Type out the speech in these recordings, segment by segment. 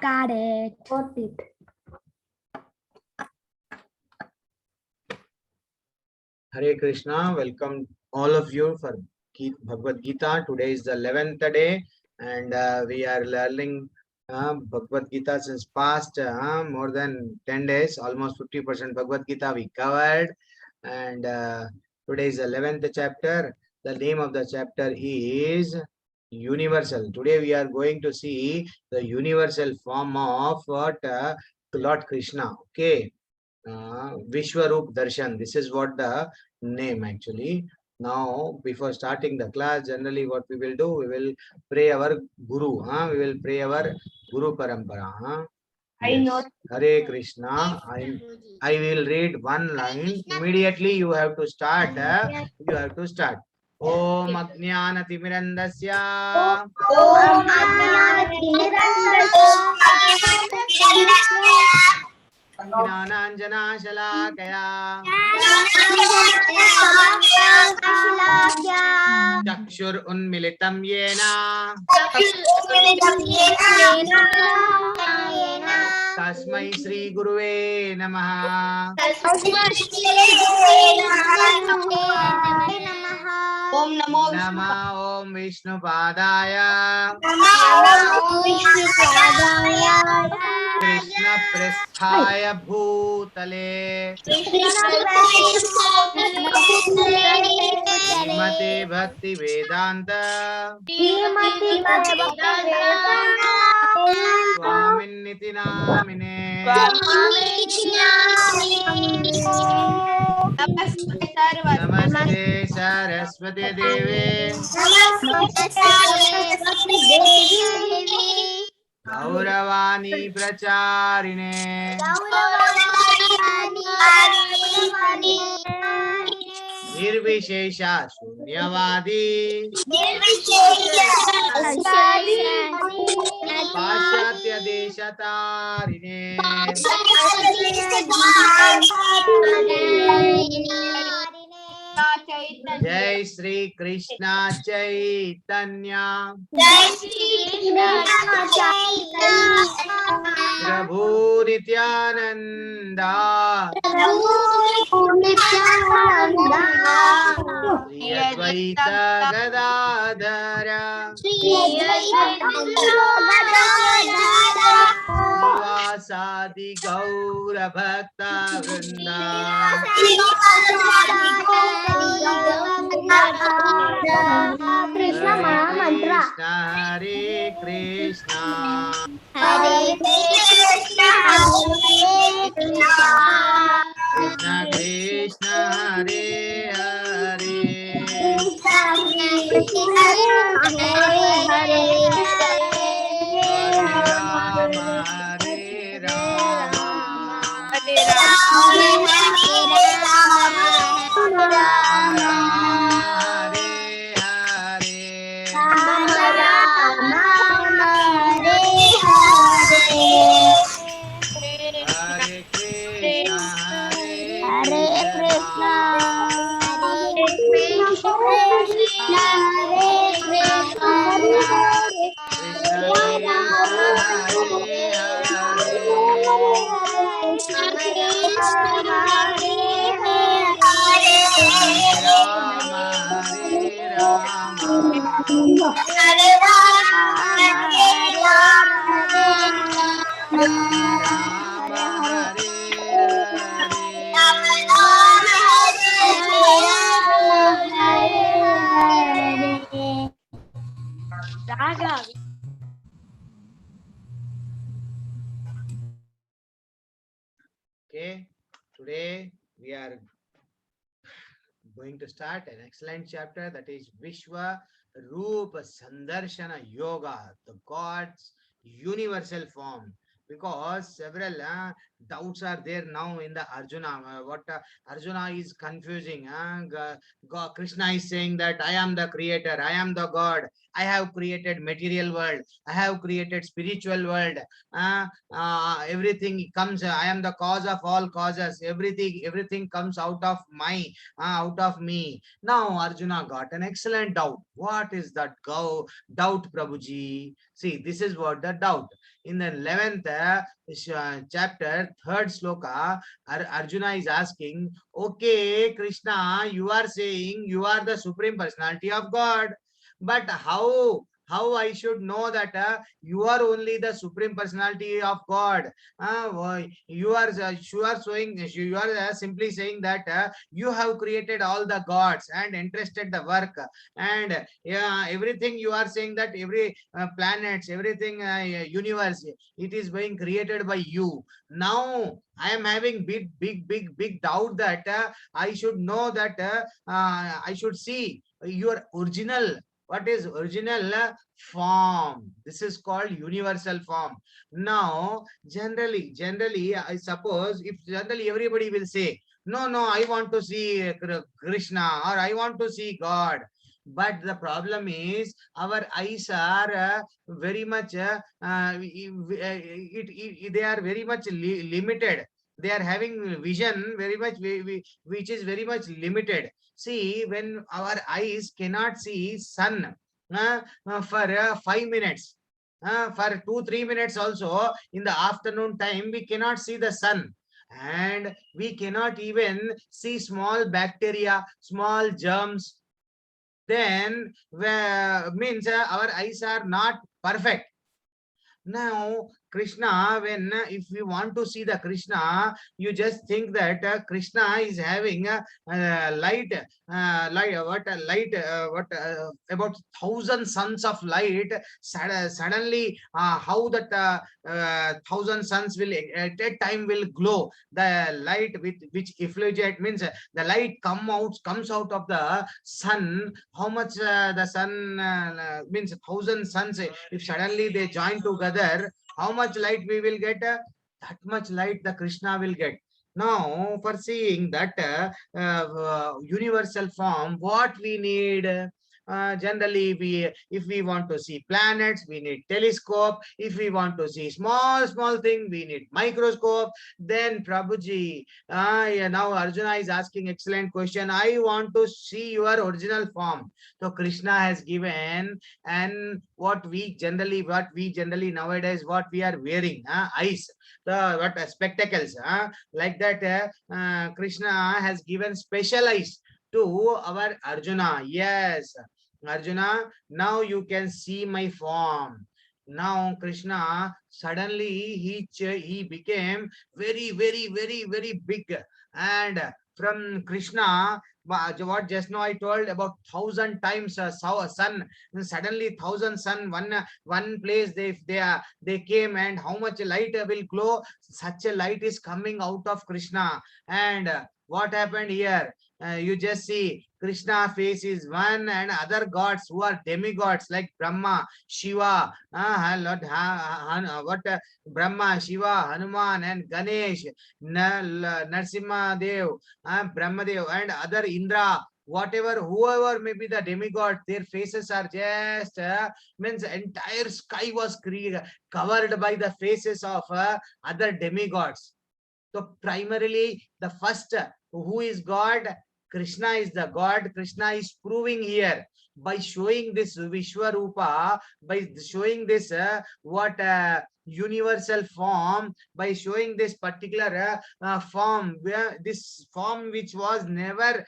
got it. Got it. Hare Krishna, welcome all of you for Bhagavad Gita. Today is the 11th day and we are learning Bhagavad Gita since past more than 10 days, almost 50% Bhagavad Gita we covered. And today is the 11th chapter. The name of the chapter is Universal. Today we are going to see the universal form of what Lord Krishna. Okay. Vishwarup Darshan. This is what the name actually. Now, before starting the class, generally what we will do, we will pray our Guru. We will pray our Guru Parampara. I know. Hare Krishna. I will read one line. Immediately you have to start. You have to start. Om Ajnana Timirandasya. Om Jnananjana Shalakaya Chakshur Unmilitam Yena Tasmai Sri Guruve Namaha. Om Namo Nama Om Vishnu Padaya Krishna Prasthaya Bhutale Srimate Bhakti Vedanta Swaminiti Namine Namaste Saraswati Deve Gauravani Pracharine Nirvishesha Shunyavadi Pashatya Deshatarine Jai Sri Krishna Chaitanya Prabhu Nityananda Shri Advaita Gadadhara Srivasadi Gaura Bhakta Vrinda Krishna Maha Mantra. Hare Krishna Krishna Krishna Hare Hare Hare Rama Hare Rama Rama Hare Hare Hare Krishna Hare Krishna Krishna Krishna Hare Hare Hare Rama Hare Rama Rama Hare Okay, today we are going to start an excellent chapter, that is Vishwa Rupa Sandarshana Yoga, the God's universal form. Because several doubts are there now in the Arjuna. What Arjuna is confusing. Krishna is saying that I am the creator, I am the God, I have created material world, I have created spiritual world, everything comes, I am the cause of all causes, everything comes out of out of me. Now Arjuna got an excellent doubt. What is that doubt, Prabhuji? See, this is what the doubt. In the 11th chapter, 3rd sloka, Arjuna is asking, okay, Krishna, you are saying you are the Supreme Personality of God, but how I should know that you are only the Supreme Personality of God? You are simply saying that you have created all the gods and entrusted the work, and everything you are saying that every planets, everything universe, it is being created by you. Now I am having big doubt that I should know that I should see your original, what is original form. This is called universal form. Now generally I suppose, if generally everybody will say, no, I want to see Krishna, or I want to see God. But the problem is our eyes are very much they are very much limited. They are having vision very much which is very much limited. See, when our eyes cannot see sun for 5 minutes, for 2 3 minutes also in the afternoon time, we cannot see the sun, and we cannot even see small bacteria, small germs. Then means our eyes are not perfect. Now, Krishna, when if you want to see the Krishna, you just think that Krishna is having what about 1,000 suns of light. Suddenly, how that 1,000 suns will at a time will glow. The light with which effulgate means the light comes out of the sun. How much the sun means 1,000 suns. If suddenly they join together, how much light we will get? That much light the Krishna will get. Now, for seeing that universal form, what we need? Generally, if we want to see planets, we need telescope. If we want to see small thing, we need microscope. Then Prabhuji, yeah, now Arjuna is asking excellent question. I want to see your original form. So Krishna has given, and what we generally nowadays what we are wearing, eyes, the what spectacles, like that. Krishna has given special eyes to our Arjuna. Yes, Arjuna, now you can see my form. Now Krishna suddenly he became very big, and from Krishna, what just now I told about 1,000 times saw a sun, and suddenly 1,000 sun, one place they came, and how much light will glow, such a light is coming out of Krishna. And what happened here? You just see Krishna face is one, and other gods who are demigods like Brahma, Shiva, Brahma, Shiva, Hanuman, and Ganesh, Narsimha Dev, Brahma Dev, and other Indra, whatever, whoever may be the demigod, their faces are just means entire sky was covered by the faces of other demigods. So primarily the first who is God, Krishna is the God. Krishna is proving here by showing this Vishwarupa, by showing this what universal form, by showing this particular form, where this form which was never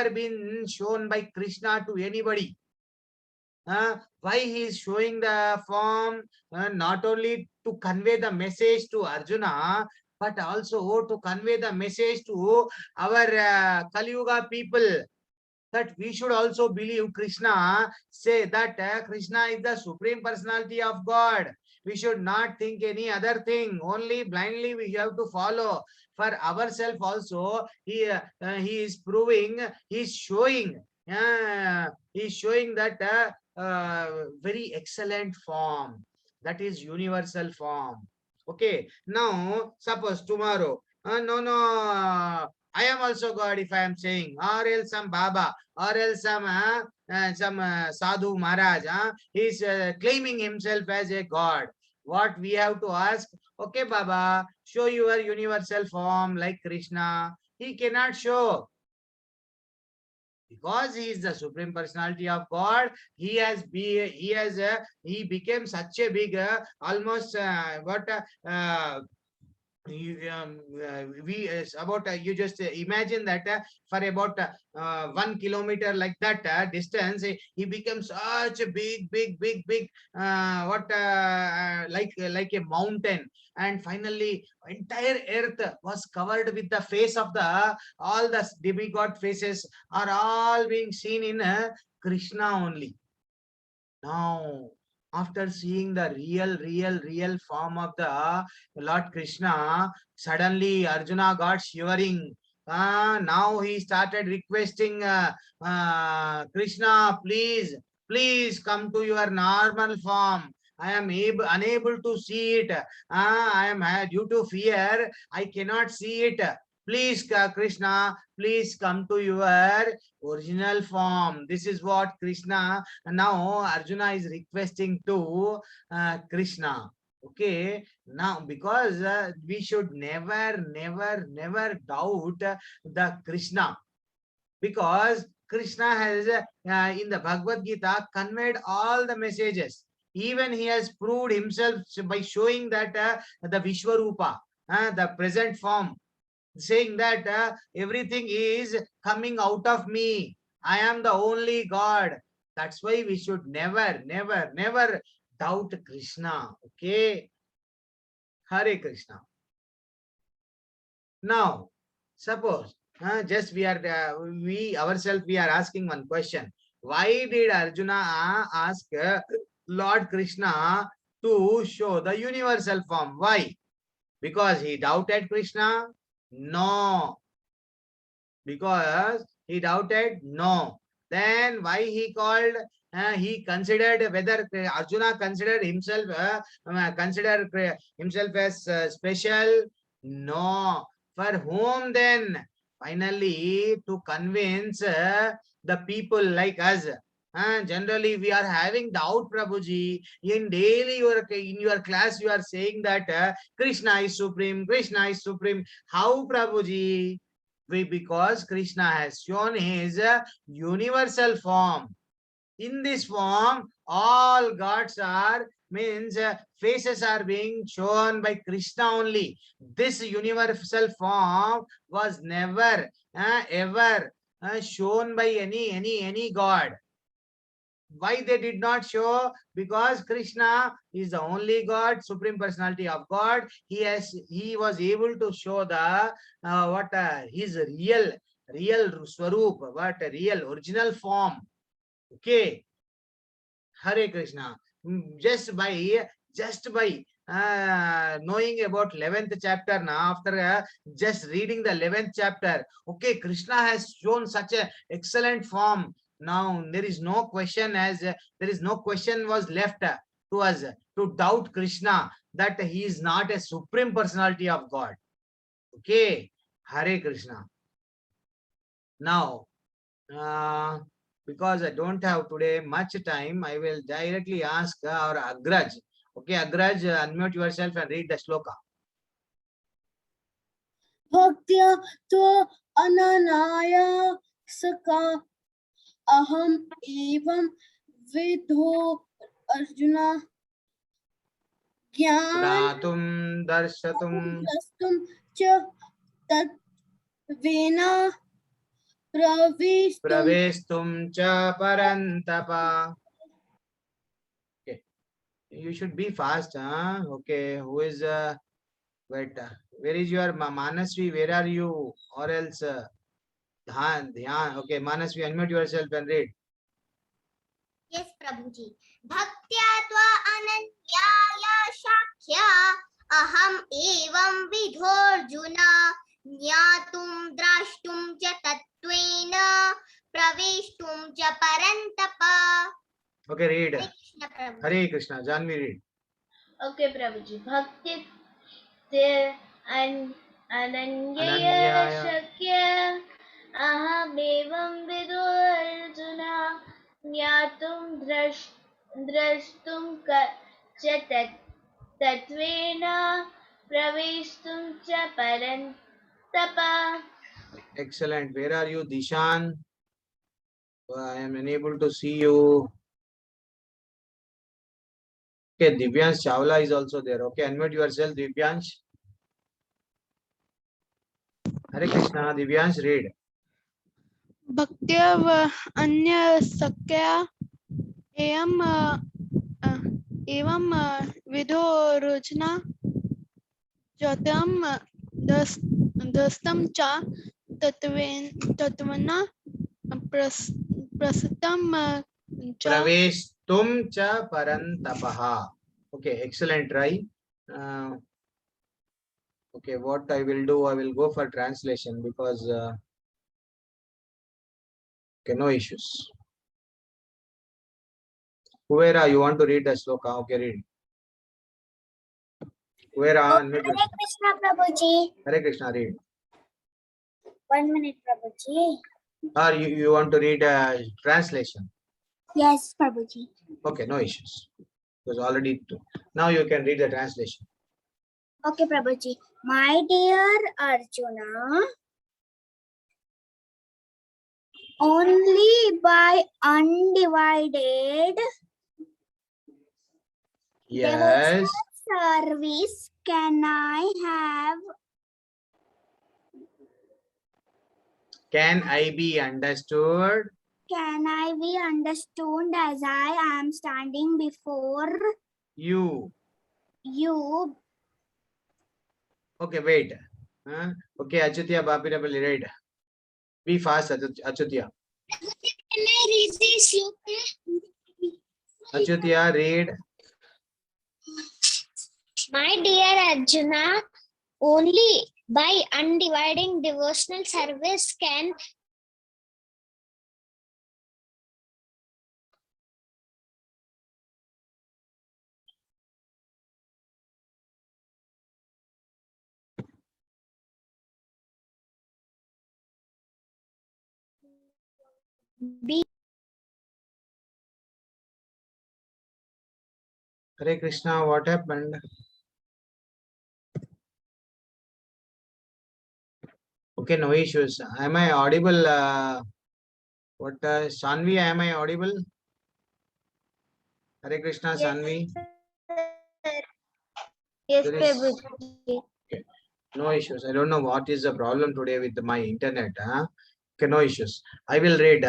been shown by Krishna to anybody. Why he is showing the form? Not only to convey the message to Arjuna, but also to convey the message to our Kali Yuga people, that we should also believe Krishna, say that Krishna is the Supreme Personality of God. We should not think any other thing. Only blindly we have to follow. For ourselves also, he is proving, he is showing that very excellent form. That is universal form. Okay. Now, suppose tomorrow, no, I am also God if I am saying, or else some Baba, or else some some sadhu Maharaj, he's claiming himself as a god. What we have to ask, okay, Baba, show your universal form like Krishna. He cannot show because he is the supreme personality of God. He became such a big, almost what we about you just imagine that for about 1 kilometer like that distance, he becomes such a big what like a mountain, and finally entire earth was covered with the face of the all the demigod faces are all being seen in Krishna only. Now, after seeing the real form of the Lord Krishna, suddenly Arjuna got shivering. Now he started requesting Krishna, please come to your normal form. I am unable to see it. I am due to fear. I cannot see it. Please, Krishna, please come to your original form. This is what Krishna. And now Arjuna is requesting to Krishna. Okay, now because we should never doubt the Krishna, because Krishna has in the Bhagavad Gita conveyed all the messages. Even he has proved himself by showing that the Vishwarupa, the present form, saying that everything is coming out of me. I am the only God. That's why we should never doubt Krishna. Okay. Hare Krishna. Now, suppose just we ourselves we are asking one question. Why did Arjuna ask Lord Krishna to show the universal form? Why? Because he doubted Krishna? No. Because he doubted? No. Then why he called? He considered whether Arjuna considered himself as special? No. For whom then? Finally, to convince the people like us. Generally, we are having doubt, Prabhuji. In daily, in your class, you are saying that Krishna is supreme. Krishna is supreme. How, Prabhuji? Because Krishna has shown his universal form. In this form, all gods are means faces are being shown by Krishna only. This universal form was never ever shown by any god. Why they did not show? Because Krishna is the only God, supreme personality of God. He was able to show the what his real swarup, what real original form. Okay. Hare Krishna. Just by knowing about 11th chapter, now after just reading the 11th chapter, okay, Krishna has shown such a excellent form. Now there is no question was left to us to doubt Krishna that he is not a supreme personality of God. Okay. Hare Krishna. Now because I don't have today much time, I will directly ask our Agraj. Okay, Agraj, unmute yourself and read the shloka. Bhaktya tva ananaya saka aham evam vidho Arjuna Jnatum darshatum dastum cha tat vena pravestum cha parantapa. Okay, you should be fast, huh? Okay, who is wait, where is your Manasvi? Where are you? Or else Dhyan. Okay, Manasvi, unmute yourself and read. Yes, Prabhuji. Bhaktya tva ananyaya shakya aham evam vidhorjuna ज्ञातुं द्रष्टुं च तत्त्वेन प्रवेष्टुं च परन्तप. Okay, read. Hare Krishna, Prabhuji. Hare Krishna. Janvi, read. Okay, Prabhuji. Bhakti te ananyaya Ananyaya. shakya aham evam vidho Arjuna ज्ञातुं द्रष्टुं च तत्त्वेन प्रवेष्टुं च परन्तप. Excellent. Where are you, Dishan? I am unable to see you. Okay, Divyansh Chawla is also there. Okay, unmute yourself, Divyansh. Hare Krishna, Divyansh, read. भक्त्या व अन्य सख्या एवं विधो रुजना ज्योतिम दस्तम च तत्वना प्रस्तम च Praveshtum cha parantapaha. Okay, excellent try. Okay, what I will do, I will go for translation because okay, no issues. Kuvera, you want to read the sloka? Okay, read. Kuvera, unmute Hare yourself. Krishna Prabhuji. Hare Krishna, read. 1 minute, Prabhuji. Or you want to read translation? Yes, Prabhuji. Okay, no issues. It was already two. Now you can read the translation. Okay, Prabhuji. My dear Arjuna, only by undivided Yes. service can I be understood? Can I be understood as I am standing before You. you? Okay, wait. Okay, Achutya Bapirapalli, read. Be fast, Achutya. Can I read this sloka? Achutya, read. My dear Arjuna, only by undividing devotional service can be Hare Krishna, what happened? Okay, no issues. Am I audible? Sanvi, am I audible? Hare Krishna, Sanvi. Yes, There is- Prabhuji. Okay, no issues. I don't know what is the problem today with my internet. Okay, no issues. I will read.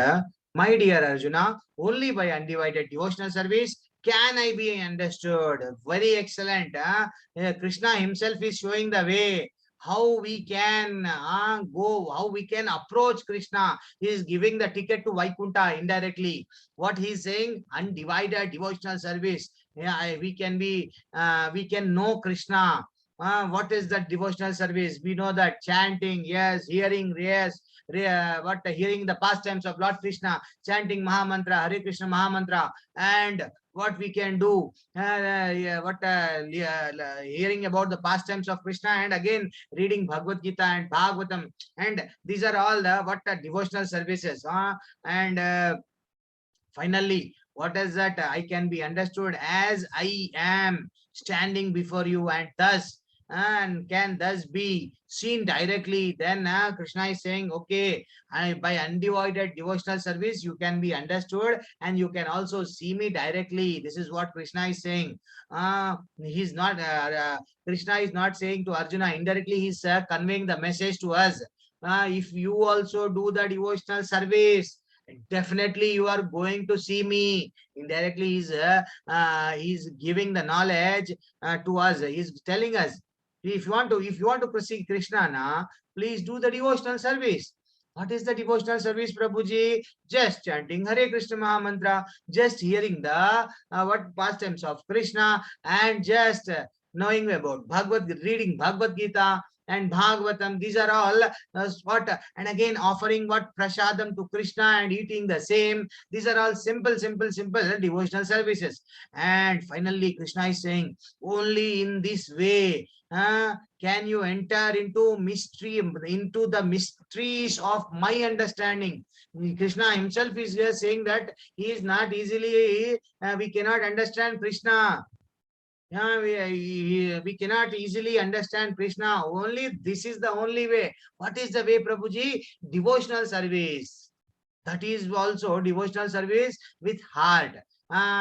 My dear Arjuna, only by undivided devotional service can I be understood. Very excellent. Krishna himself is showing the way. How we can go, how we can approach Krishna. He is giving the ticket to Vaikunta indirectly. What he is saying, undivided devotional service. Yeah, we can know Krishna. What is that devotional service? We know that chanting, yes, hearing, yes, hearing the pastimes of Lord Krishna, chanting Mahamantra, Hare Krishna Mahamantra, and what we can do, hearing about the pastimes of Krishna, and again reading Bhagavad Gita and Bhagavatam, and these are all the devotional services. And finally, what is that? I can be understood as I am standing before you, and can thus be seen directly. Then Krishna is saying, okay, by undivided devotional service, you can be understood and you can also see me directly. This is what Krishna is saying. He's not, Krishna is not saying to Arjuna indirectly, he's conveying the message to us. If you also do the devotional service, definitely you are going to see me. Indirectly he's giving the knowledge to us. He's telling us, if you want to see Krishna, please do the devotional service. What is the devotional service, Prabhuji? Just chanting Hare Krishna Mahamantra, just hearing the what pastimes of Krishna, and just knowing about reading Bhagavad Gita, and Bhagavatam. These are all what, and again offering what prasadam to Krishna and eating the same. These are all simple devotional services. And finally, Krishna is saying, only in this way can you enter into mystery, into the mysteries of my understanding. Krishna himself is here saying that he is not easily, we cannot understand Krishna. Yeah, we cannot easily understand Krishna. Only this is the only way. What is the way, Prabhuji? Devotional service. That is also devotional service with heart.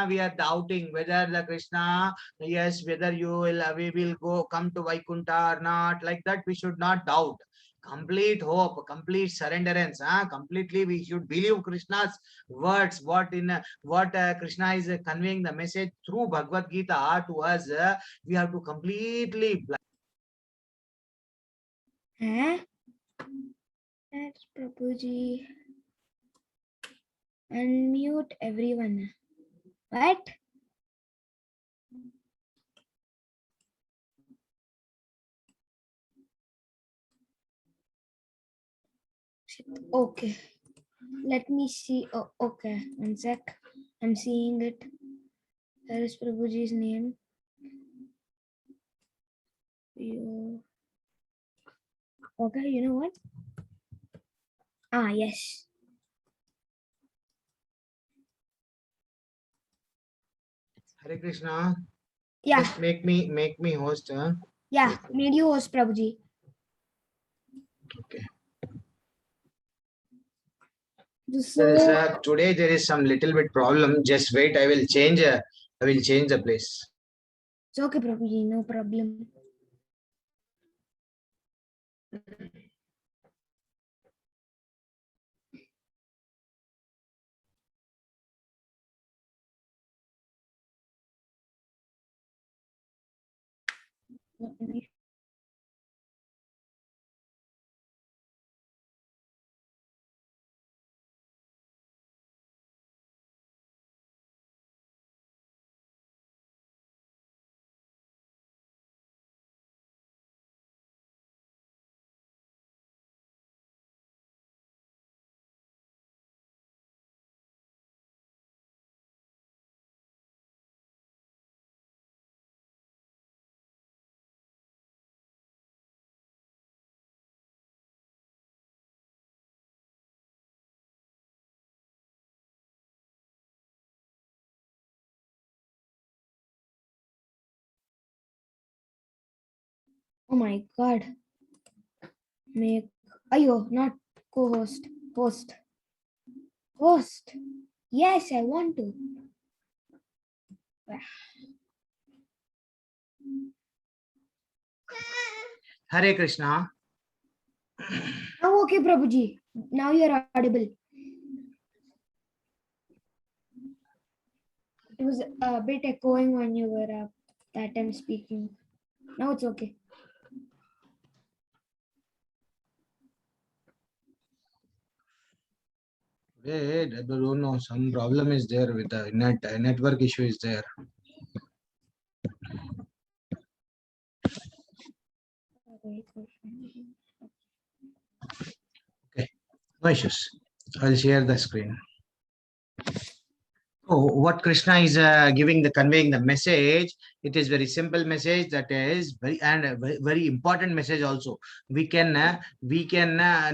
We are doubting whether the Krishna, yes, whether you will, we will go come to Vaikunta or not. Like that, we should not doubt. Complete hope, complete surrenderance. Completely, we should believe Krishna's words. What Krishna is conveying the message through Bhagavad Gita to us. We have to completely. That's Prabhuji. Unmute everyone. What? Okay. Let me see. Oh, okay. 1 sec. I'm seeing it. There is Prabhuji's name. Okay, you know what? Yes. Hare Krishna. Yeah. Just make me host. Yeah. Made you host, Prabhuji. Okay. So, Today there is some little bit problem. Just wait. I will change the place. it's okay, Prabhuji. No problem. Oh my God. Make. Ayo, not co-host. Host. Host. Yes, I want to. Hare Krishna. Oh, okay, Prabhuji. Now you're audible. It was a bit echoing when you were that time speaking. Now it's okay. Wait, I don't know. Some problem is there with the network issue is there. Okay, no issues. I'll share the screen. Oh, what Krishna is conveying the message, it is very simple message that is very important message also. We can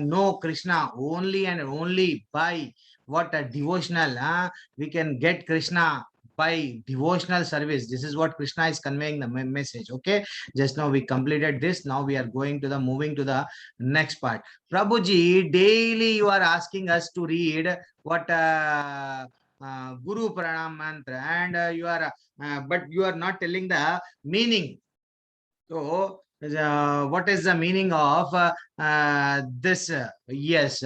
know Krishna only and only by what a devotional. We can get Krishna by devotional service. This is what Krishna is conveying the message. Okay, just now we completed this. Now we are moving to the next part. Prabhuji, daily you are asking us to read what Guru Pranam mantra, and but you are not telling the meaning. So, what is the meaning of this? Yes,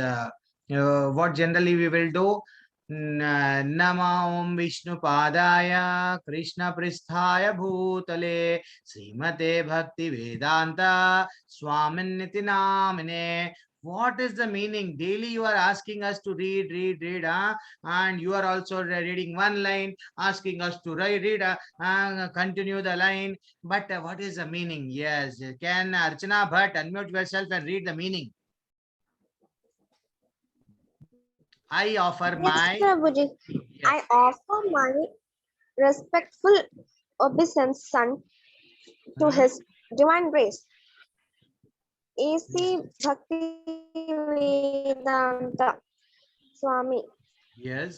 what generally we will do? Nama Om Vishnu Padaya Krishna Pristhaya Bhutale Srimate Bhakti Vedanta Swaminiti Namine. What is the meaning? Daily you are asking us to read, and you are also reading one line, asking us to read, continue the line. But what is the meaning? Yes, can Archana Bhatt unmute yourself and read the meaning? I offer Yes, my Prabhuji. yes. I offer my respectful obeisance son to his divine grace. A.C. Bhaktivedanta Swami Yes.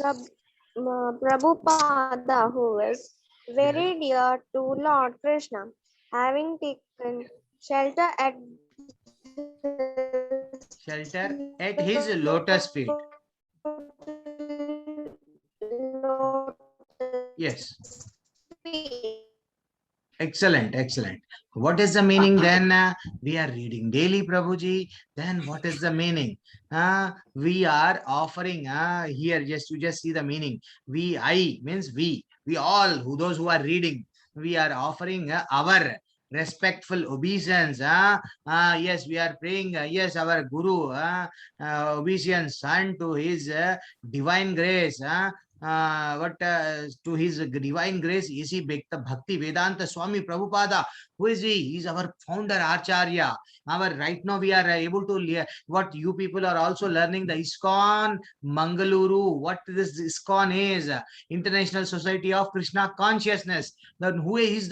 Prabhupada, who is Yes. very dear to Lord Krishna, having taken shelter at Shelter at his lotus feet. Yes. Excellent, excellent. What is the meaning then? We are reading daily, Prabhuji. Then what is the meaning? We are offering here. Just you just see the meaning. I means we all those who are reading. We are offering our respectful obeisance. Yes, we are praying. Yes, our Guru obeisance son to his divine grace. What to his divine grace is he Bhakti Vedanta Swami Prabhupada. Who is he? He is our founder Acharya. Our right now we are able to what you people are also learning the ISKCON Mangaluru. What this ISKCON is? International Society of Krishna Consciousness. Then who has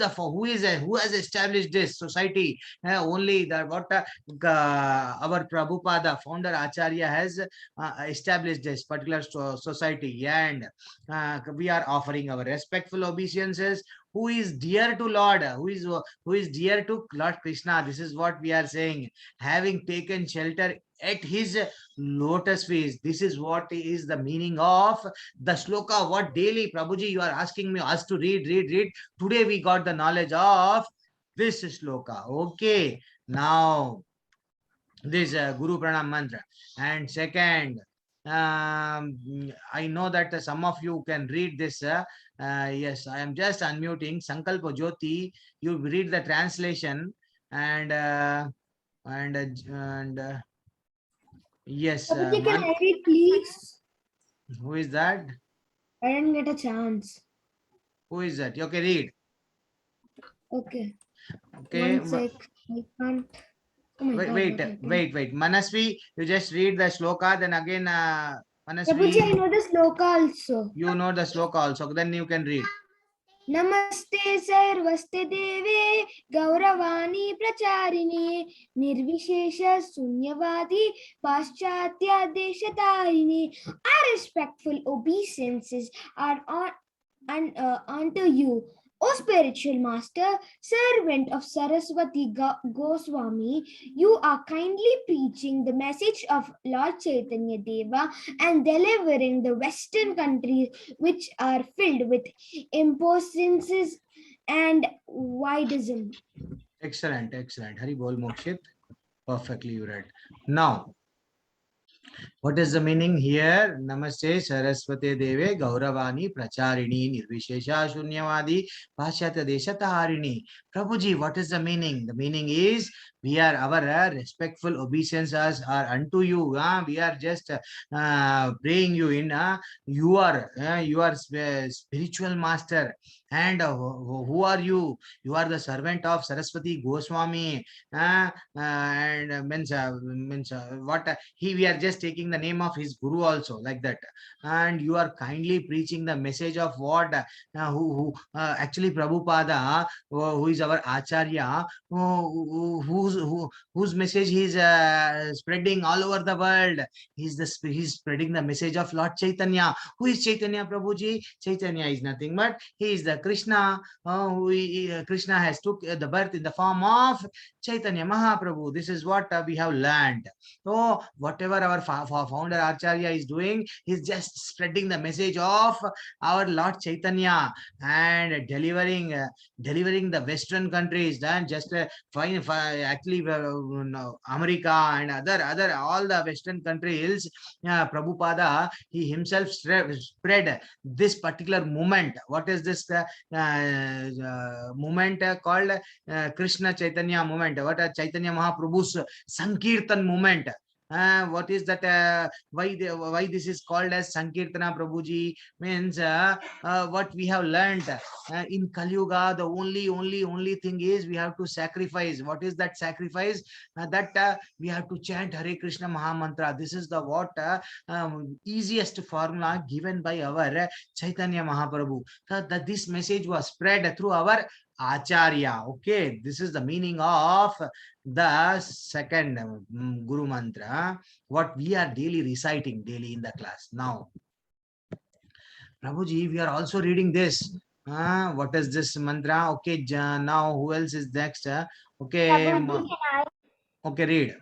established this society? Only that what our Prabhupada founder Acharya has established this particular society, and we are offering our respectful obeisances. Who is dear to Lord? Who is dear to Lord Krishna? This is what we are saying. Having taken shelter at his lotus feet. This is what is the meaning of the sloka. What daily, Prabhuji, you are asking me us to read. Today we got the knowledge of this sloka. Okay, now this Guru Pranam mantra. And second, I know that some of you can read this. Yes, I am just unmuting. Sankalpa Jyoti, you read the translation, and yes, Prabhuji, can I read, please? who is that? I didn't get a chance. Who is that? Okay, read. Okay. Okay, One sec. I can't. Oh my wait, God. wait, what happened? wait. Manasvi, you just read the sloka, then again, Prabhuji, I Manasvi, know the sloka also. you know the sloka also. Then you can read. नमस्ते सर्वस्ते देवे गौरवाणी प्रचारिणे निर्विशेष शून्यवादी पाश्चात्य देशतारिणे. Our respectful obeisances are unto you, O spiritual master, servant of Saraswati Goswami. You are kindly preaching the message of Lord Chaitanya Deva and delivering the Western countries which are filled with impositions and wideism. Excellent, excellent. Hari Bol Mokshit. Perfectly you read. Now, what is the meaning here? Namaste Saraswate Deve Gauravani Pracharini Nirvishesha Shunyavadi Pashyatya Deshataharini. Prabhuji, what is the meaning? The meaning is we are our respectful obeisances are unto you. We are just praying you in. You are spiritual master. And who are you? You are the servant of Saraswati Goswami. And means what we are just taking the name of his guru also, like that. And you are kindly preaching the message of what who actually Prabhupada, who is our Acharya, whose message he is spreading all over the world. He's spreading the message of Lord Chaitanya. Who is Chaitanya, Prabhuji? Chaitanya is nothing but he is the Krishna. Krishna has took the birth in the form of Chaitanya Mahaprabhu. This is what we have learned. So whatever our founder Acharya is doing, he's just spreading the message of our Lord Chaitanya and delivering the Western countries. Then just actually America and other all the Western countries. Prabhupada he himself spread this particular movement. What is this movement called? Krishna Chaitanya movement. What Chaitanya Mahaprabhu's Sankirtan movement. What is that? Why this is called as Sankirtana, Prabhuji? Means what we have learned in Kali Yuga, the only thing is we have to sacrifice. What is that sacrifice? That we have to chant Hare Krishna Mahamantra. This is the what easiest formula given by our Chaitanya Mahaprabhu. That this message was spread through our Acharya. Okay, this is the meaning of the second Guru Mantra, what we are daily reciting daily in the class. Now, Prabhuji, we are also reading this. What is this mantra? Okay, now who else is next? Okay, okay, read.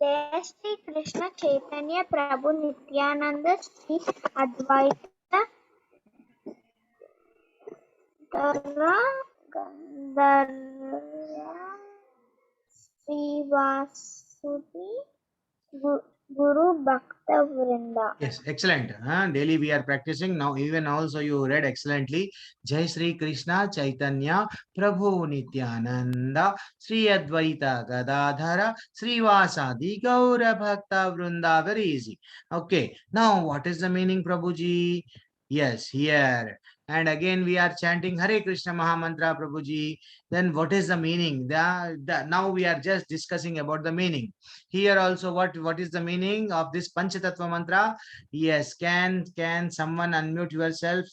Jai Shri Krishna Chaitanya Prabhu Nityananda Sri Advaita Gandharva Srivasuti Guru Bhakta Vrinda. Yes, excellent. Daily we are practicing. Now even also you read excellently. Jai Shri Krishna Chaitanya Prabhu Nityananda Sri Advaita Gadadhara Srivasadi Gaura Bhakta Vrinda. Very easy. Okay. Now what is the meaning, Prabhuji? Yes, here. And again we are chanting Hare Krishna Mahamantra, Prabhuji. Then what is the meaning? Now we are just discussing about the meaning. Here also what is the meaning of this Panchatattva mantra? Yes, can someone unmute yourself?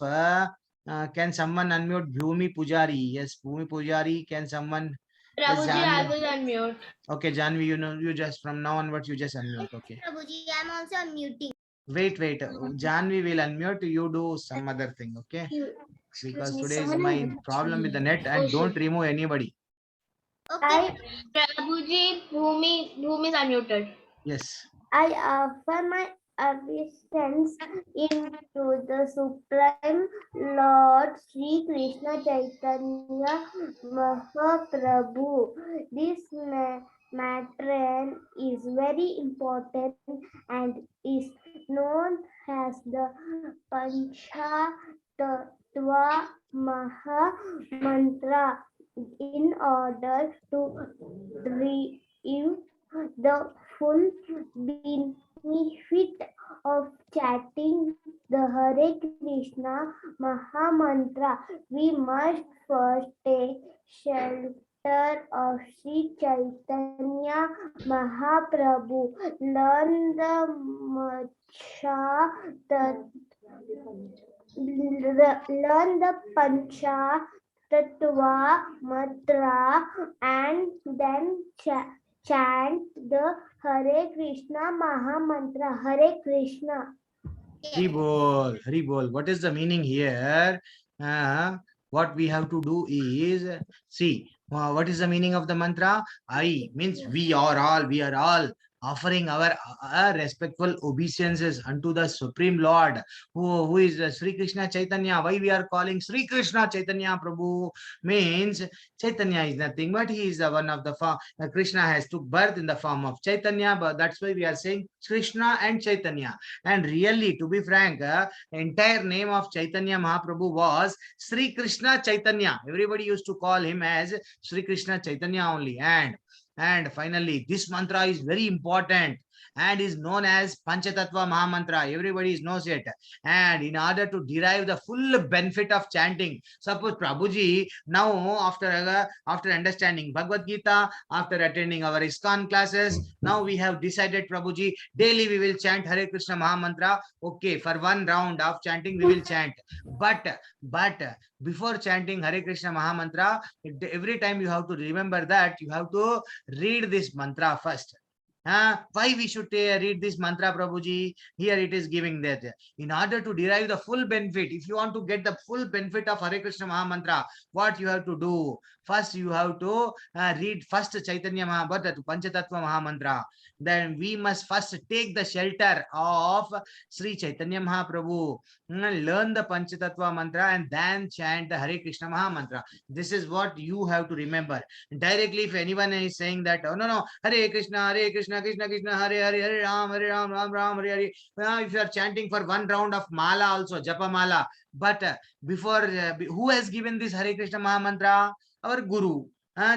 Can someone unmute Bhumi Pujari? Yes, Bhumi Pujari, can someone? Prabhuji, I Janvi. will unmute. Okay, Janvi, you just from now onwards you just unmute. Okay. Prabhuji, I am also unmuting. Wait. Janvi will unmute. You do some other thing, okay? Because today is my problem with the net, and don't remove anybody. Okay. Prabhuji, Bhumi is unmuted. Yes. I offer my obeisance into the Supreme Lord Sri Krishna Chaitanya Mahaprabhu. This matron is very important and is known as the Panchatattva Maha Mantra. In order to receive the full benefit of chanting the Hare Krishna Maha Mantra, we must first take shelter of Sri Chaitanya Mahaprabhu, learn the Pancha Tattva Mantra and then chant the Hare Krishna Maha Mantra. Hare Krishna. Hari bol. What is the meaning here? What we have to do is, see, what is the meaning of the mantra? I means we are all offering our respectful obeisances unto the Supreme Lord, who is Sri Krishna Chaitanya. Why we are calling Sri Krishna Chaitanya Prabhu? Means Chaitanya is nothing but he is the one of the form. Krishna has took birth in the form of Chaitanya, but that's why we are saying Krishna and Chaitanya. And really, to be frank, entire name of Chaitanya Mahaprabhu was Sri Krishna Chaitanya. Everybody used to call him as Sri Krishna Chaitanya only. And finally, this mantra is very important and is known as Panchatattva Mahamantra. Everybody knows it. And in order to derive the full benefit of chanting, suppose Prabhuji, now after understanding Bhagavad Gita, after attending our ISKCON classes, now we have decided, Prabhuji, daily we will chant Hare Krishna Mahamantra. Okay, for one round of chanting we will chant. But before chanting Hare Krishna Mahamantra, every time you have to remember that you have to read this mantra first. Why we should read this mantra, Prabhuji? Here it is giving that in order to derive the full benefit, if you want to get the full benefit of Hare Krishna Mahamantra, what you have to do? First, you have to read first Chaitanya Mahaprabhu, Panchatattva Mahamantra. Then we must first take the shelter of Sri Chaitanya Mahaprabhu, learn the Panchatattva mantra, and then chant the Hare Krishna Mahamantra. This is what you have to remember. Directly, if anyone is saying that, oh no, Hare Krishna, Krishna Krishna, Hare Hare, Ram Ram, Hare Hare. If you are chanting for one round of mala also, Japa mala, but before, who has given this Hare Krishna Mahamantra? Our Guru.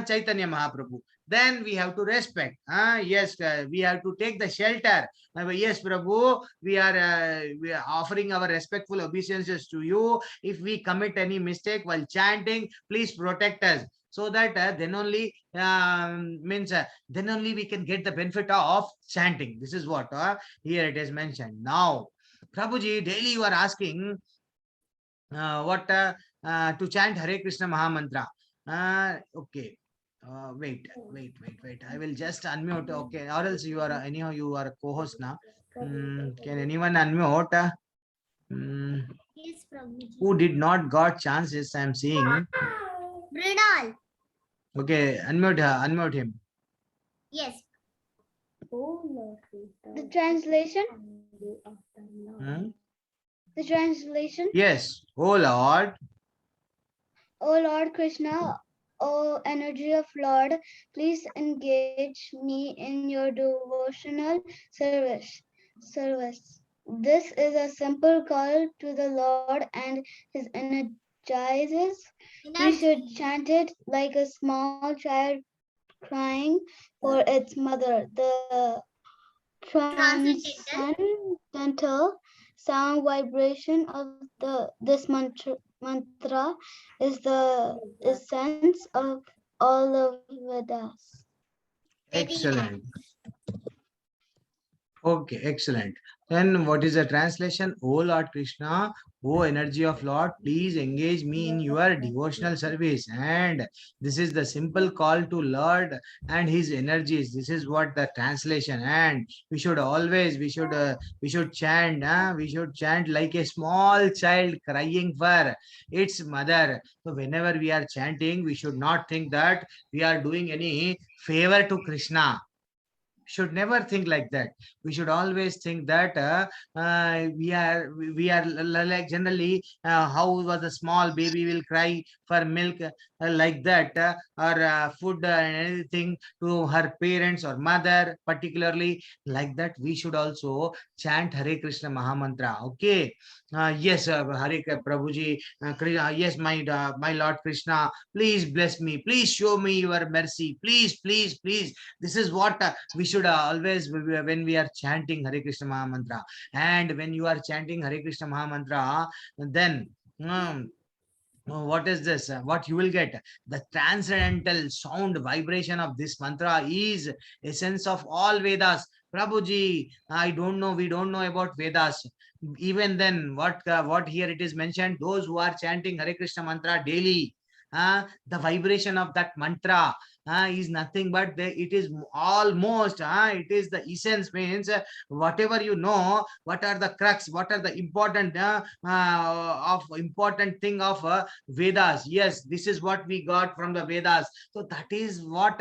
Chaitanya Mahaprabhu. Then we have to respect. Yes, we have to take the shelter. Yes, Prabhu, we are offering our respectful obeisances to you. If we commit any mistake while chanting, please protect us. So that then only then only we can get the benefit of chanting. This is what here it is mentioned. Now, Prabhuji, daily you are asking what to chant Hare Krishna Mahamantra. Okay. Wait. I will just unmute. Okay. Or else you are anyhow you are a co-host now. Can anyone unmute? Yes, Prabhuji. Who did not got chances? I am seeing. Brinal. Okay. Unmute her. Unmute him. Yes. The translation? Hmm? The translation? Yes. Oh Lord. O Lord Krishna, O energy of Lord, please engage me in your devotional service. This is a simple call to the Lord and his energizes. We should chant it like a small child crying for its mother. The transcendental sound vibration of this mantra is the essence of all of Vedas. Excellent. Okay, excellent. Then what is the translation? O Lord Krishna, O energy of Lord, please engage me in your devotional service. And this is the simple call to Lord and his energies. This is what the translation. And we should always, we should chant, we should chant like a small child crying for its mother. So whenever we are chanting, we should not think that we are doing any favor to Krishna. Should never think like that. We should always think that we are like generally how was a small baby will cry for milk like that or food and anything to her parents or mother particularly like that. We should also chant Hare Krishna Mahamantra. Okay. Yes, Prabhuji, yes, my Lord Krishna, please bless me, please show me your mercy, please, please, please. This is what we should always, when we are chanting Hare Krishna Mahamantra. And when you are chanting Hare Krishna Mahamantra, then what is this? What you will get? The transcendental sound vibration of this mantra is essence of all Vedas. Prabhuji, I don't know. We don't know about Vedas. Even then, what here it is mentioned? Those who are chanting Hare Krishna mantra daily, the vibration of that mantra is nothing but it is almost it is the essence, means whatever you know, what are the crux, what are the important important thing of Vedas. Yes, this is what we got from the Vedas. So that is what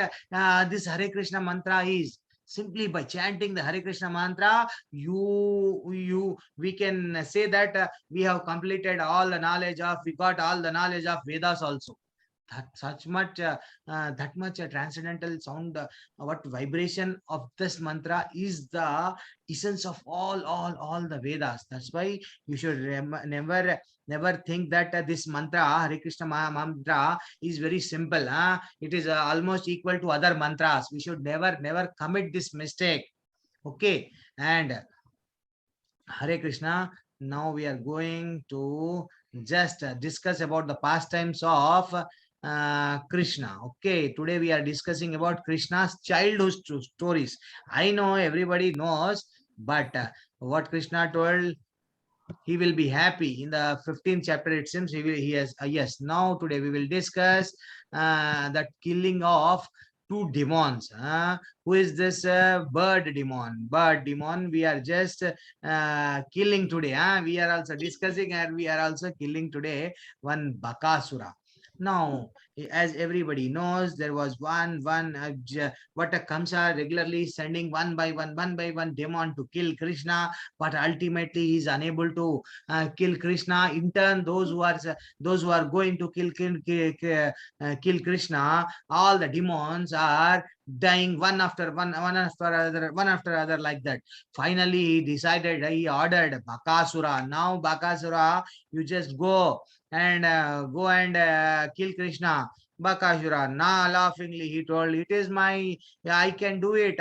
this Hare Krishna mantra is. Simply by chanting the Hare Krishna mantra, we can say that we have completed all the knowledge of, we got all the knowledge of Vedas also. That much transcendental sound, what vibration of this mantra is the essence of all the Vedas. That's why you should never think that this mantra Hare Krishna mantra is very simple. It is almost equal to other mantras. We should never commit this mistake. Okay. And Hare Krishna, now we are going to just discuss about the pastimes of Krishna. Okay, today we are discussing about Krishna's childhood stories. I know everybody knows, but what Krishna told, he will be happy in the 15th chapter. It seems he has yes. Now today we will discuss that killing of two demons. Who is this bird demon? Bird demon. We are just killing today. We are also discussing and we are also killing today one Bakasura. Now, as everybody knows, there was one Kamsa regularly sending one by one demon to kill Krishna, but ultimately he is unable to kill Krishna. In turn, those who are going to kill Krishna, all the demons are dying one after other like that. Finally, he decided, he ordered Bakasura. Now, Bakasura, you just go and kill Krishna. Bakasura. Now laughingly he told, it is my, I can do it.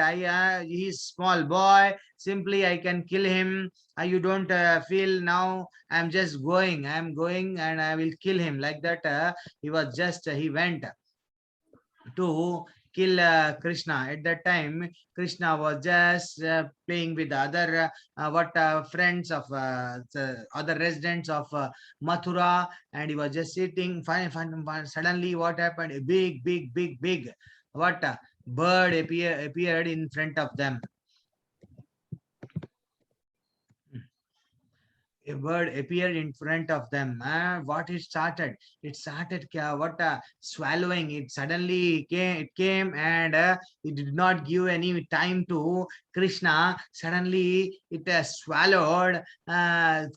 He's small boy. Simply I can kill him. You don't feel now. I'm just going. I'm going and I will kill him. Like that, he was just, he went to kill Krishna. At that time, Krishna was just playing with other friends of the other residents of Mathura, and he was just sitting. Suddenly, what happened? A big what bird appeared in front of them. A bird appeared in front of them. What it started? It started swallowing. It suddenly came and it did not give any time to Krishna. Suddenly it swallowed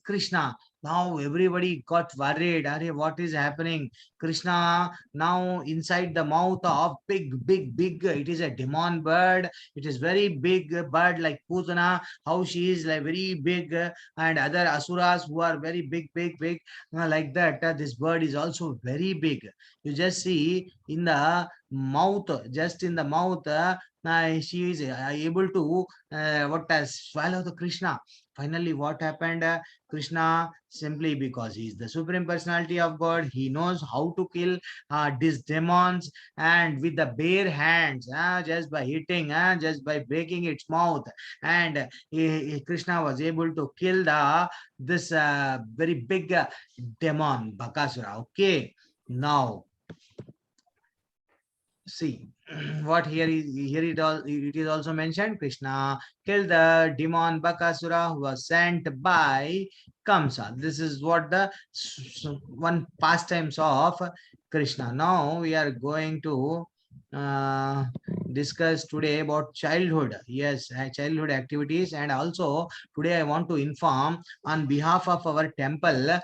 Krishna. Now everybody got worried. Arey, what is happening? Krishna now inside the mouth of big. It is a demon bird. It is very big bird like Putana. How she is like very big. And other asuras who are very big, like that. This bird is also very big. You just see in the mouth, just in the mouth, she is able to swallow the Krishna. Finally, what happened? Krishna, simply because he is the supreme personality of God, he knows how to kill these demons, and with the bare hands, just by hitting, just by breaking its mouth, and Krishna was able to kill this very big demon Bakasura. Okay, now see what here it is also mentioned. Krishna killed the demon Bakasura who was sent by Kamsa. This is what the one pastimes of Krishna. Now we are going to discuss today about childhood. Yes, childhood activities. And also today I want to inform on behalf of our temple, I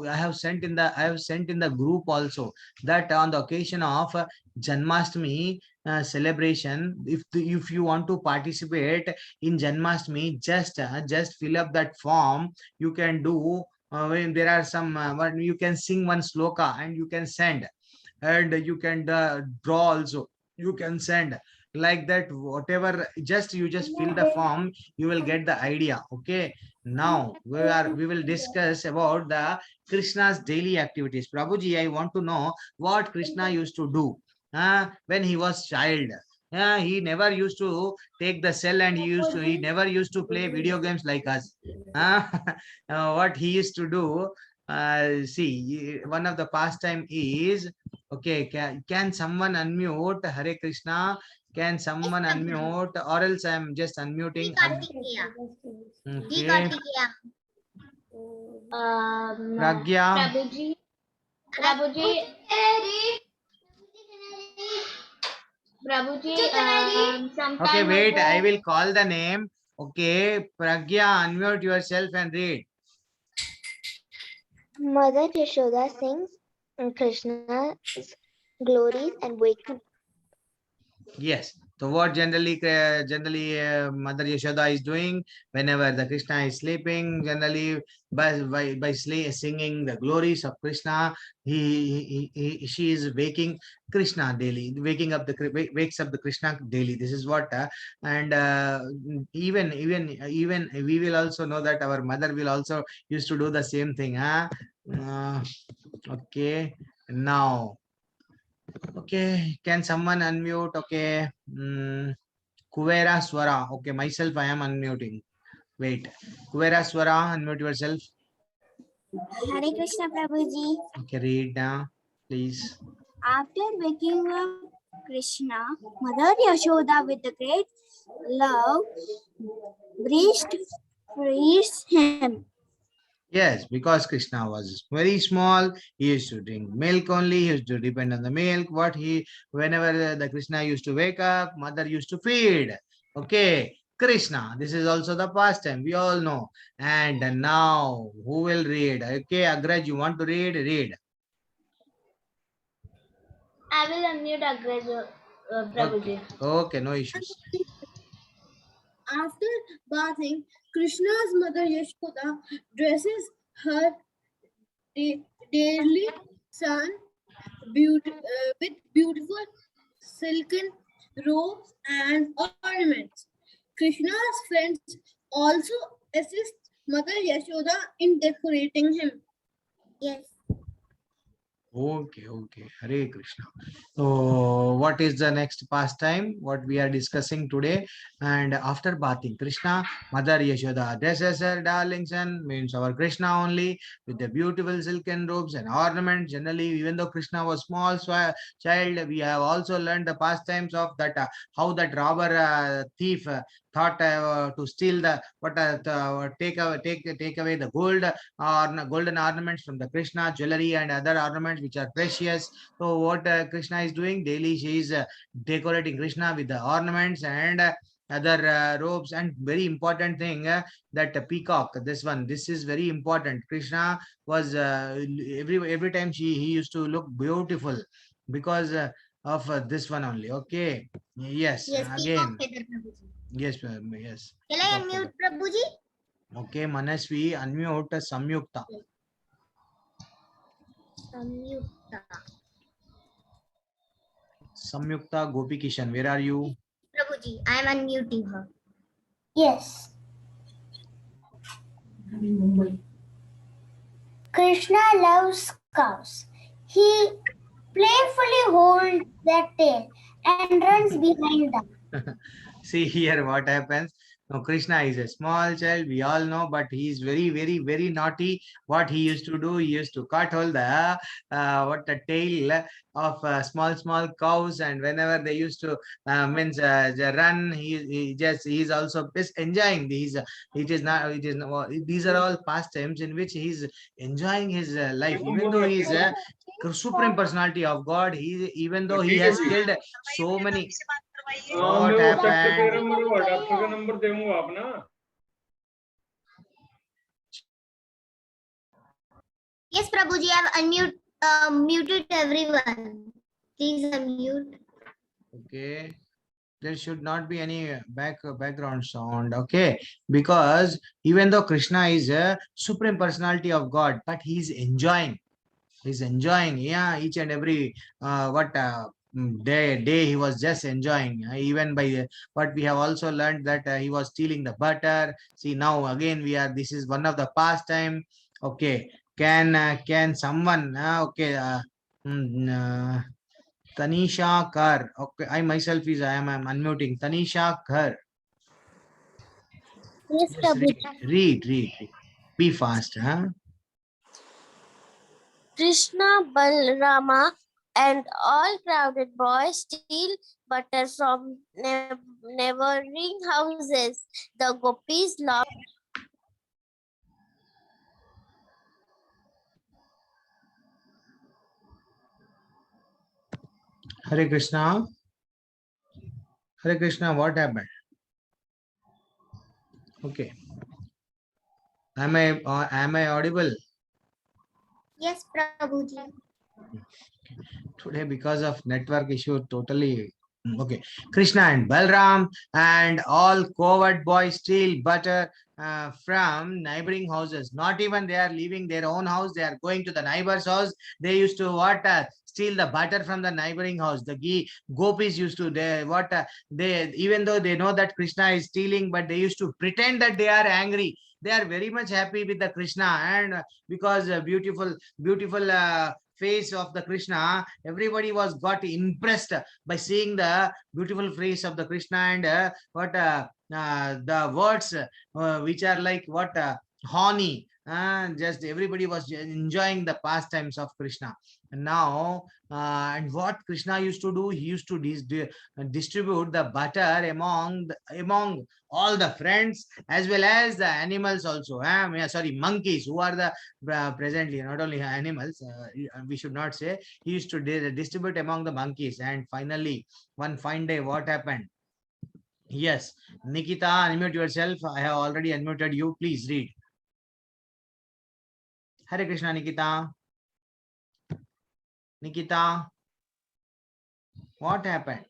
have sent in the group also, that on the occasion of Janmashtami celebration, if you want to participate in Janmashtami, just fill up that form. You can do when there are some you can sing one sloka and you can send, and you can draw also, you can send, like that. Whatever, you just fill the form, you will get the idea. Okay, now we will discuss about the Krishna's daily activities. Prabhuji, I want to know what Krishna used to do when he was child. He never used to take the cell, and he never used to play video games like us. What he used to do, see, one of the pastime is, okay, can someone unmute? Hare Krishna, can someone unmute, or else I am just unmuting. Okay, Pragya. Prabhuji, Okay, wait, I will call the name. Okay, Pragya, unmute yourself and read. Mother Yashoda sings Krishna's glories and wakes up. Yes. So what generally Mother Yashoda is doing whenever the Krishna is sleeping, generally by singing the glories of Krishna, she is waking Krishna daily, wakes up the Krishna daily. This is what and even we will also know that our mother will also used to do the same thing. Okay, now. Okay, can someone unmute? Okay, Kuvera Swara. Okay, myself, I am unmuting. Wait, Kuvera Swara, unmute yourself. Hare Krishna Prabhuji. Okay, read now, please. After waking up Krishna, Mother Yashoda with the great love breastfeeds him. Yes, because Krishna was very small, he used to drink milk only, he used to depend on the milk. Whenever the Krishna used to wake up, mother used to feed. Okay, Krishna, this is also the pastime, we all know. And now, who will read? Okay, Agraj, you want to read? Read. I will unmute Agraj, Prabhuji. Okay, no issues. After bathing, Krishna's mother Yashoda dresses her dearly son with beautiful silken robes and ornaments. Krishna's friends also assist Mother Yashoda in decorating him. Yes. Okay, okay. Hare Krishna. So, what is the next pastime? What we are discussing today? And after bathing, Krishna, Mother Yashoda dresses her darlings and means our Krishna only with the beautiful silken robes and ornaments. Generally, even though Krishna was small child, we have also learned the pastimes of that how that robber thief thought to steal the take away the gold or golden ornaments from the Krishna jewelry and other ornaments which are precious. So what Krishna is doing daily, she is decorating Krishna with the ornaments and other robes. And very important thing, that peacock, this is very important. Krishna was every time he used to look beautiful because of this one only. Okay, yes, Yes. again, Peacock feather, Prabhuji. yes, yes. Shall I Peacock unmute, feather. Prabhuji? Okay, Manasvi, unmute Samyukta. Samyukta. Samyukta Gopi Kishan, where are you? Prabhuji, I am unmuting her. Yes. Krishna loves cows. He playfully holds their tail and runs behind them. See here what happens. Now, Krishna is a small child, we all know, but he is very, very, very naughty. What he used to do, he used to cut all the tail of small cows, and whenever they used to run, he's also just enjoying these. These are all pastimes in which he's enjoying his life, even though he is a supreme personality of God. Even though he has killed so many. What happened? Yes, Prabhuji, I have muted everyone. Please unmute. Okay, there should not be any background sound. Okay, because even though Krishna is a supreme personality of God, but he's enjoying. He's enjoying, yeah, each and every day he was just enjoying. Even by but we have also learned that he was stealing the butter. See, now again we are. This is one of the pastime. Okay, can someone? Tanisha Kar. Okay, I myself I am unmuting. Tanisha Kar. Yes, Yes, Prabhu. read. Be fast, huh? Krishna, Balarama, and all crowded boys steal butter from neighboring houses. The gopis laugh. Hare Krishna. Hare Krishna, what happened? Okay. Am I audible? Yes, Prabhuji. Today because of network issue totally. Okay, Krishna and Balram and all coward boys steal butter from neighboring houses. Not even they are leaving their own house, they are going to the neighbor's house. They used to steal the butter from the neighboring house. The gopis used to they even though they know that Krishna is stealing, but they used to pretend that they are angry. They are very much happy with the Krishna, and because beautiful face of the Krishna, everybody was got impressed by seeing the beautiful face of the Krishna, and the words which are like honey. Just everybody was enjoying the pastimes of Krishna. And now, and what Krishna used to do, he used to distribute the butter among all the friends as well as the animals also. Sorry, monkeys who are the presently not only animals. We should not say. He used to distribute among the monkeys. And finally, one fine day, what happened? Yes, Nikita, unmute yourself. I have already unmuted you. Please read. Hare Krishna, Nikita. Nikita, what happened?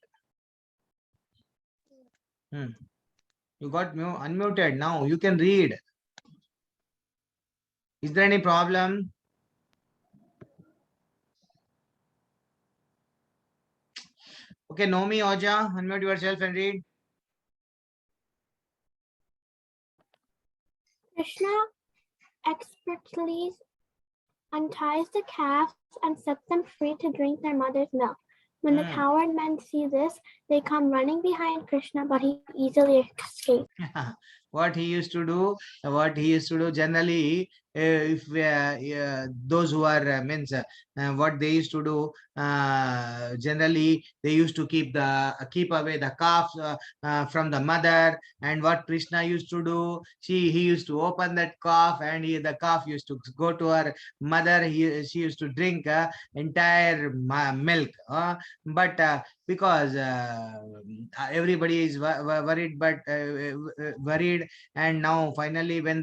You got unmuted. Now you can read. Is there any problem? Okay, Nomi Oja, unmute yourself and read. Krishna expertly unties the calves and sets them free to drink their mother's milk. When the coward men see this, they come running behind Krishna, but he easily escapes. What he used to do, generally, if those who are means what they used to do, generally they used to keep away the calves from the mother. And what Krishna used to do, he used to open that calf, and the calf used to go to her mother. She used to drink entire milk, but because everybody is worried, worried. And now finally, when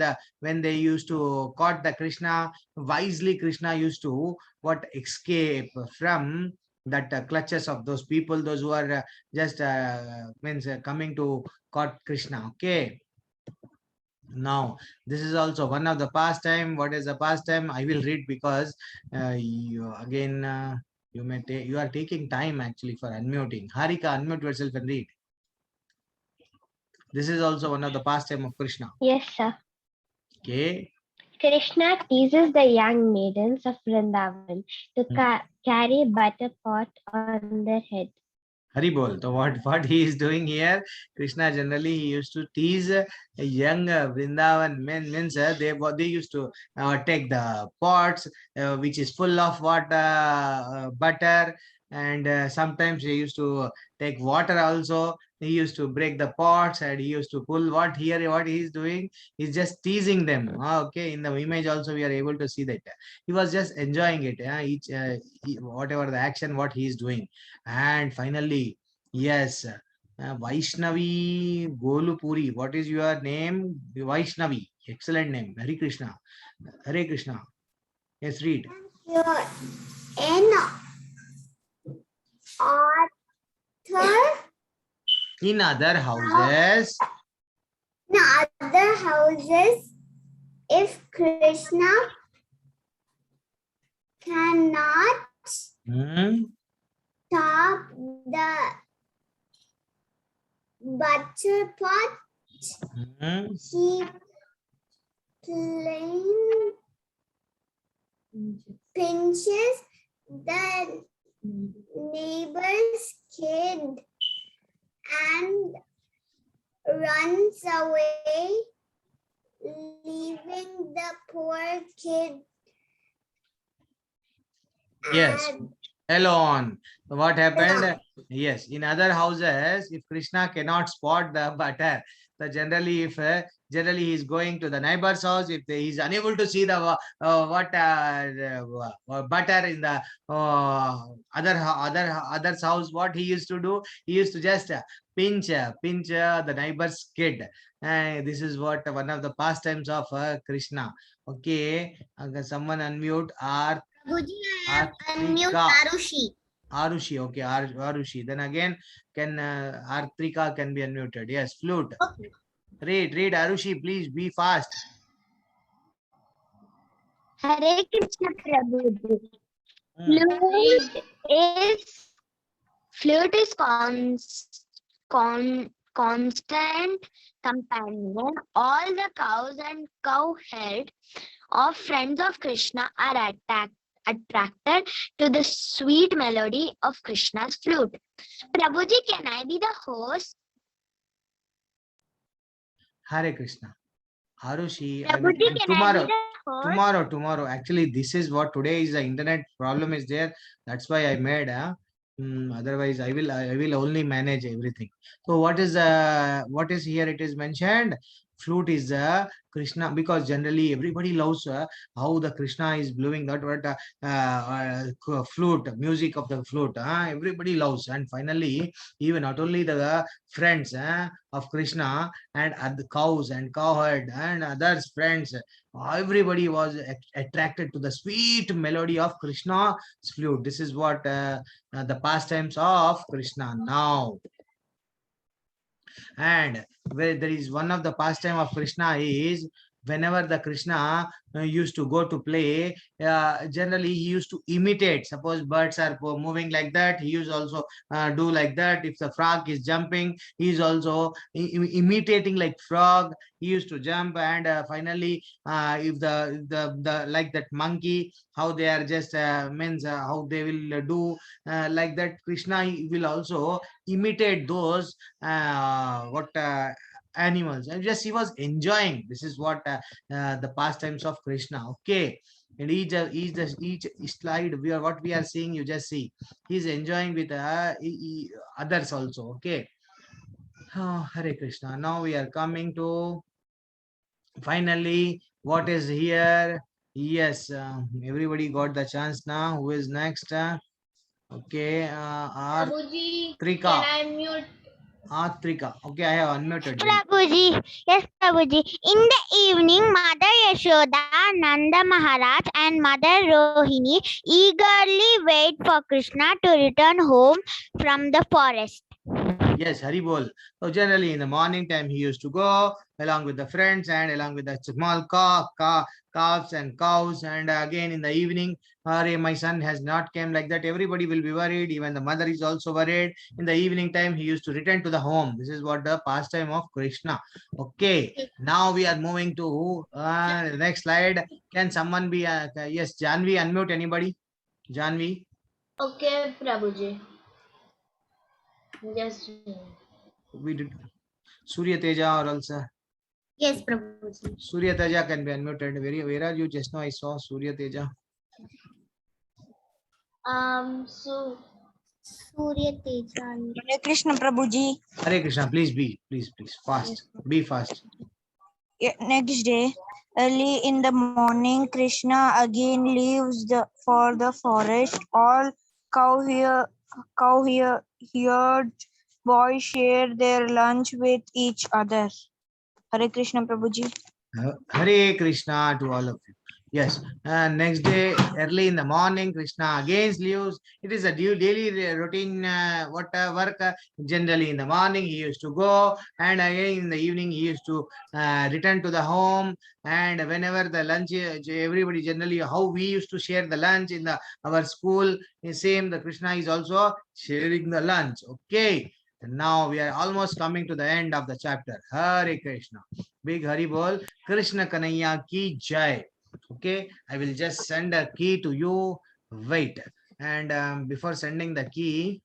they used to caught the Krishna, wisely Krishna used to escape from that clutches of those people, those who are just means coming to caught Krishna. Okay, now this is also one of the pastime. What is the pastime? I will read, because you again you are taking time actually for unmuting. Harika, unmute yourself and read. This is also one of the pastime of Krishna. Yes, sir. Okay. Krishna teases the young maidens of Vrindavan to carry butter pot on their head. Haribol. So what he is doing here, Krishna generally he used to tease a young Vrindavan men, means they used to take the pots which is full of water, butter, and sometimes they used to take water also. He used to break the pots, and he used to pull. What he is doing, he's just teasing them. Okay, in the image also we are able to see that he was just enjoying it. Whatever the action what he is doing. And finally, yes, Vaishnavi Golupuri. What is your name? Vaishnavi. Excellent name. Hare Krishna. Hare Krishna. Yes, read. In other houses. In other houses, if Krishna cannot top the butter pot, he plain pinches the neighbor's kid and runs away, leaving the poor kid Yes, alone. What happened? Yes, in other houses, if Krishna cannot spot the butter, so generally, if generally he is going to the neighbor's house, if he is unable to see the butter in the other's house, what he used to do? He used to just pinch the neighbor's kid. This is what one of the pastimes of Krishna. Okay, someone unmute Prabhuji, I have unmute Arushi. Arushi, okay, Arushi. Then again, can Artrika can be unmuted. Yes, flute. Okay. Read, Arushi, please be fast. Hare Krishna Prabhuji. Flute is constant companion. All the cows and cowherd of friends of Krishna are attracted to the sweet melody of Krishna's flute. Prabhuji, can I be the host? Hare Krishna. Harushi, Prabhuji, can I be the host? Tomorrow. Actually, this is what today is the internet problem is there. That's why I made. Otherwise, I will only manage everything. So what is here? It is mentioned. Flute is Krishna, because generally everybody loves how the Krishna is blowing that flute, music of the flute. Everybody loves, and finally, even not only the friends of Krishna and the cows and cowherd and others friends, everybody was attracted to the sweet melody of Krishna's flute. This is what the pastimes of Krishna now. And where there is one of the pastime of Krishna is whenever the Krishna used to go to play, generally he used to imitate. Suppose birds are moving like that, he used also do like that. If the frog is jumping, he is also imitating like frog. He used to jump, and finally, if the like that monkey, how they are just means how they will do like that. Krishna will also imitate those what animals, and just he was enjoying. This is what the pastimes of Krishna. Okay, and each slide we are what we are seeing, you just see he's enjoying with others also. Okay. Hare Krishna. Now we are coming to finally what is here. Yes, everybody got the chance now. Who is next? Okay, Prabhuji, Trika. can I mute? Trika. Okay, I have unmuted. Prabhuji, yes, Prabhuji. In the evening, Mother Yashoda, Nanda Maharaj, and Mother Rohini eagerly wait for Krishna to return home from the forest. Yes, Haribol. So generally in the morning time he used to go along with the friends and along with the small calves and cows, and again in the evening, Hare, my son has not came, like that. Everybody will be worried. Even the mother is also worried. In the evening time he used to return to the home. This is what the pastime of Krishna. Okay. Now we are moving to the next slide. Can someone be yes, Janvi, unmute anybody? Janvi. Okay, Prabhuji. Yes. We did Surya Teja or also Yes, Prabhuji. Surya Teja can be unmuted. Where are you? Just now I saw Surya Teja. So Surya Teja. Hare Krishna Prabhuji. Hare Krishna, please please fast. Be fast. Next day, early in the morning, Krishna again leaves for the forest. All herd boys share their lunch with each other. Hare Krishna Prabhuji. Hare Krishna to all of you. Yes, next day early in the morning, Krishna again leaves. It is a daily routine work. Generally in the morning he used to go, and again in the evening he used to return to the home. And whenever the lunch, everybody generally how we used to share the lunch in our school, same the Krishna is also sharing the lunch. Okay. And now we are almost coming to the end of the chapter. Hare Krishna. Big Hari Bol. Krishna Kanaiya ki Jai. Okay, I will just send a key to you. Wait. And before sending the key,